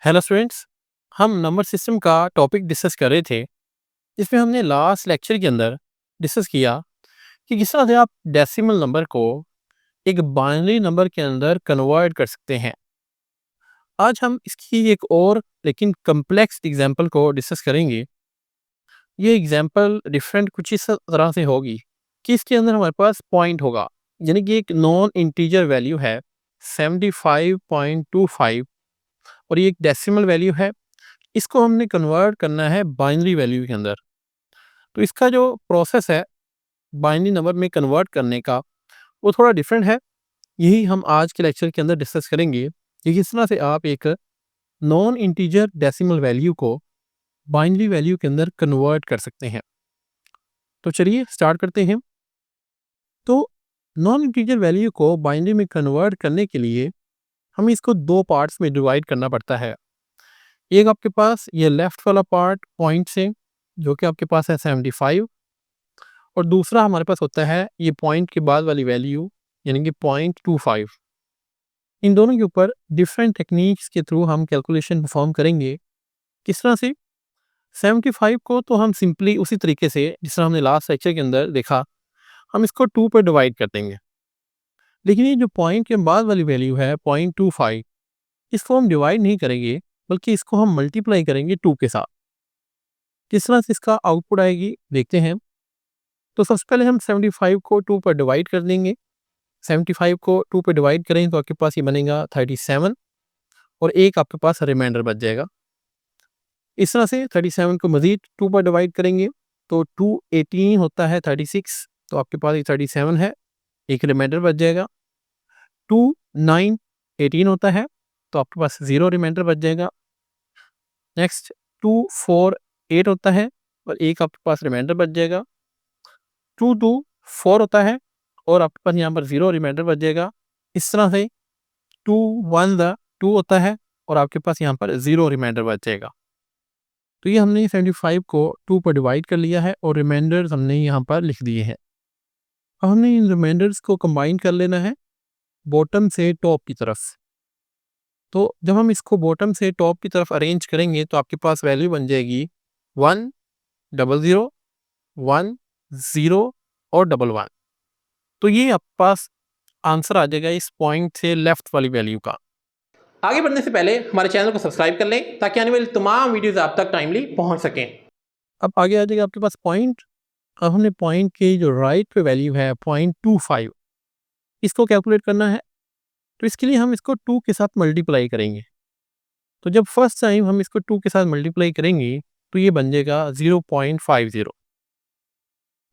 Hello students. हम number system का topic discuss कर रहे थे, जिसमें हमने लास्ट लेक्चर के अंदर डिस्कस किया कि किस तरह से आप डेसिमल नंबर को एक बाइनरी नंबर के अंदर कन्वर्ट कर सकते हैं। आज हम इसकी एक और लेकिन कम्प्लेक्स एग्जांपल को डिस्कस करेंगे। ये एग्जांपल डिफरेंट कुछ इस तरह से होगी कि इसके अंदर हमारे पास पॉइंट होगा, यानी कि एक नॉन इंटीजर वैल्यू है 75.25 और ये एक डेसिमल वैल्यू है। इसको हमने कन्वर्ट करना है बाइनरी वैल्यू के अंदर। तो इसका जो प्रोसेस है बाइनरी नंबर में कन्वर्ट करने का, वो थोड़ा डिफरेंट है। यही हम आज के लेक्चर के अंदर डिस्कस करेंगे कि किस तरह से आप एक नॉन इंटीजर डेसिमल वैल्यू को बाइनरी वैल्यू के अंदर कन्वर्ट कर सकते हैं। तो चलिए स्टार्ट करते हैं। तो नॉन इंटीजर वैल्यू को बाइनरी में कन्वर्ट करने के लिए हमें इसको दो पार्ट्स में डिवाइड करना पड़ता है। एक आपके पास ये लेफ्ट वाला पार्ट पॉइंट से, जो कि आपके पास है 75, और दूसरा हमारे पास होता है ये पॉइंट के बाद वाली वैल्यू, यानी कि 0.25। इन दोनों के ऊपर डिफरेंट टेक्निक्स के थ्रू हम कैलकुलेशन परफॉर्म करेंगे। किस तरह से 75 को तो हम सिंपली उसी तरीके से जिस तरह हमने लास्ट लेक्चर के अंदर देखा, हम इसको 2 पर डिवाइड कर देंगे। लेकिन ये जो पॉइंट के बाद वाली वैल्यू है 0.25, इसको हम डिवाइड नहीं करेंगे, बल्कि इसको हम मल्टीप्लाई करेंगे 2 के साथ। किस तरह से इसका आउटपुट आएगी देखते हैं। तो सबसे पहले हम 75 को 2 पर डिवाइड कर देंगे। 75 को 2 पे डिवाइड करें तो आपके पास ये बनेगा 37, और एक आपके पास रिमाइंडर बच जाएगा। इस तरह से 37 को मजीद 2 पर डिवाइड करेंगे तो 2 18 होता है 36, तो आपके पास ये 37 है, एक रिमाइंडर बच जाएगा। 2 9 18 होता है, तो आपके पास 0 रिमाइंडर बच जाएगा। नेक्स्ट 2 4 8 होता है, और एक आपके पास रिमाइंडर बच जाएगा। 2 2 4 होता है, और आपके पास यहाँ पर 0 रिमाइंडर बच जाएगा। इस तरह से 2 1 द 2 होता है, और आपके पास यहाँ पर 0 रिमाइंडर बच जाएगा। तो ये हमने 75 को 2 पर डिवाइड कर लिया है, और रिमाइंडर्स हमने यहाँ पर लिख दिए हैं। अब हमने इन रिमाइंडर्स को कंबाइन कर लेना है बॉटम से टॉप की तरफ। तो जब हम इसको बॉटम से टॉप की तरफ अरेंज करेंगे तो आपके पास वैल्यू बन जाएगी 1 00 1 0 और 11। तो ये आपके पास आंसर आ जाएगा इस पॉइंट से लेफ्ट वाली वैल्यू का। आगे बढ़ने से पहले हमारे चैनल को सब्सक्राइब कर लें, ताकि आने वाली तमाम वीडियोस आप तक टाइमली पहुंच सकें। अब आगे आ जाएगा आपके पास पॉइंट। अब हमने पॉइंट की जो राइट पे वैल्यू है 0.25, इसको कैलकुलेट करना है। तो इसके लिए हम इसको 2 के साथ मल्टीप्लाई करेंगे। तो जब फर्स्ट टाइम हम इसको 2 के साथ मल्टीप्लाई करेंगे तो ये बन जाएगा 0.50।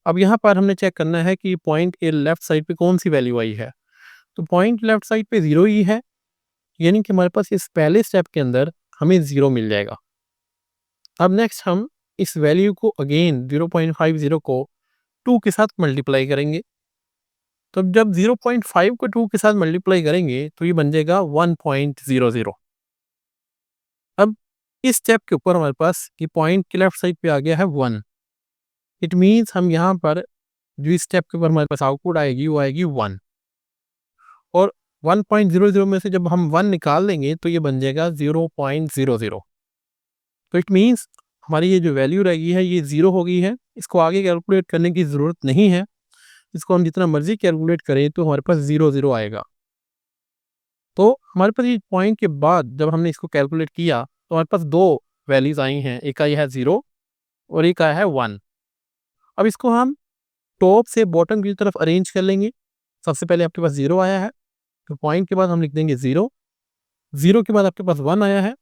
अब यहाँ पर हमने चेक करना है कि पॉइंट के लेफ्ट साइड पे कौन सी वैल्यू आई है। तो पॉइंट लेफ्ट साइड पे 0 ही है, यानी कि हमारे पास इस पहले स्टेप के अंदर हमें 0 मिल जाएगा। अब नेक्स्ट हम इस वैल्यू को अगेन 0.50 को 2 के साथ मल्टीप्लाई करेंगे। तो जब 0.5 को 2 के साथ मल्टीप्लाई करेंगे तो ये बन जाएगा 1.00। अब इस स्टेप के ऊपर हमारे पास ये पॉइंट के लेफ्ट साइड पे आ गया है 1। इट मीन्स हम यहाँ पर जो इस स्टेप के ऊपर हमारे पास आउटपुट आएगी वो आएगी 1, और 1.00 में से जब हम 1 निकाल देंगे तो ये बन जाएगा 0.00। तो इट मीन्स हमारी ये जो वैल्यू रहेगी है ये 0 हो गई है। इसको आगे कैलकुलेट करने की ज़रूरत नहीं है, इसको हम जितना मर्जी कैलकुलेट करें तो हमारे पास 0 आएगा। तो हमारे पास ये पॉइंट के बाद जब हमने इसको कैलकुलेट किया तो हमारे पास दो वैल्यूज आई हैं, एक आई है 0 और एक आया है 1। अब इसको हम टॉप से बॉटम की तरफ अरेंज कर लेंगे। सबसे पहले आपके पास 0 आया है, तो पॉइंट के बाद हम लिख देंगे 0। 0 के बाद आपके पास 1 आया है,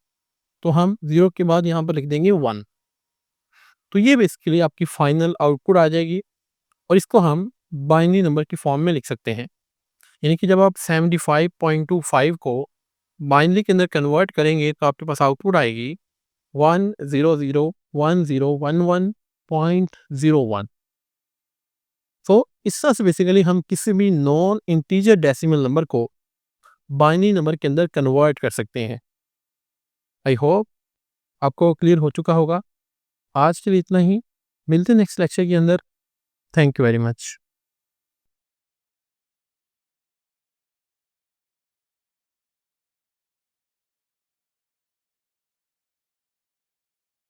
तो हम 0 के बाद यहाँ पर लिख देंगे 1। तो ये बेसिकली आपकी फाइनल आउटपुट आ जाएगी, और इसको हम बाइनरी नंबर की फॉर्म में लिख सकते हैं। यानी कि जब आप 75.25 को बाइनरी के अंदर कन्वर्ट करेंगे तो आपके पास आउटपुट आएगी 1001011.01। तो इस तरह से बेसिकली हम किसी भी नॉन इंटीजर डेसिमल नंबर को बाइनरी नंबर के अंदर कन्वर्ट कर सकते हैं। आई होप आपको क्लियर हो चुका होगा। आज के लिए इतना ही, मिलते हैं नेक्स्ट लेक्चर के अंदर। Thank you very much.